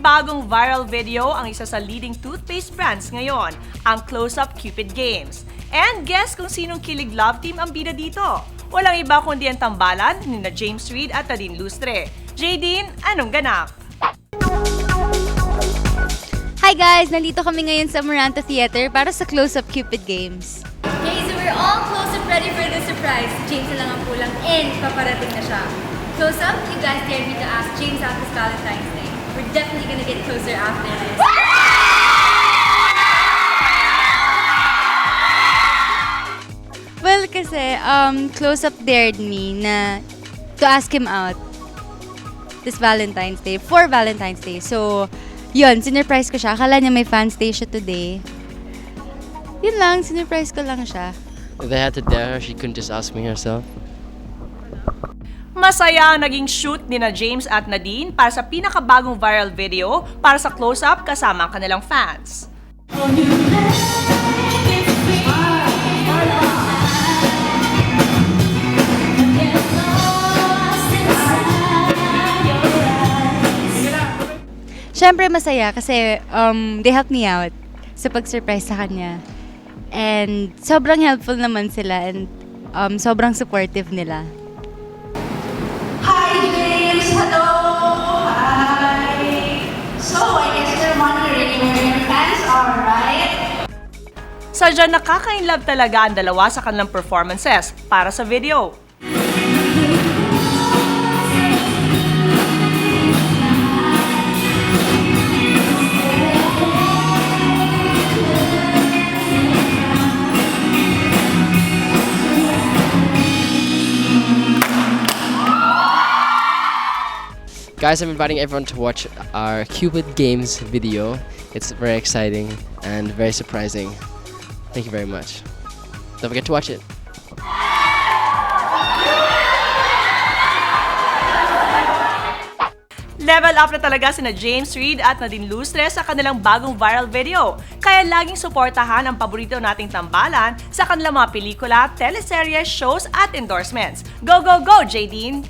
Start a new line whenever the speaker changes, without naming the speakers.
bagong viral video ang isa sa leading toothpaste brands ngayon, ang Close-Up Cupid Games. And guess kung sinong kilig love team ang bida dito? Walang iba kundi ang tambalan ni na James Reid at Nadine Lustre. Jadine, anong ganap?
Hi guys! Nandito kami ngayon sa Maranta Theater para sa Close-Up Cupid Games.
Okay, so we're all close up ready for the surprise. James na lang ang kulang and paparating na siya. Close up, you guys dared me to ask James out this Valentine's Day. We're definitely gonna get closer after this.
Well, kasi Close-Up dared me na to ask him out this Valentine's Day, for Valentine's Day. So, yun, sinurprise ko siya. Akala niya may fans day siya today. Yun lang, sinurprise ko lang siya.
If they had to dare her, she couldn't just ask me herself.
Masaya ang naging shoot ni na James at Nadine para sa pinakabagong viral video para sa Close-Up kasama ang kanilang fans.
Siyempre masaya kasi they helped me out sa pag-surprise sa kanya. And sobrang helpful naman sila and sobrang supportive nila.
Hi James! Hello! Hi! So, I guess you're wondering where your fans are, right?
Sadyang nakaka-inlove talaga ang dalawa sa kanilang performances para sa video.
Guys, I'm inviting everyone to watch our Cupid Games video. It's very exciting and very surprising. Thank you very much. Don't forget to watch it.
Level up na talaga sina James Reid at Nadine Lustre sa kanilang bagong viral video. Kaya laging suportahan ang paborito nating tambalan sa kanilang mga pelikula, teleserye, shows at endorsements. Go, go, go, Jadine!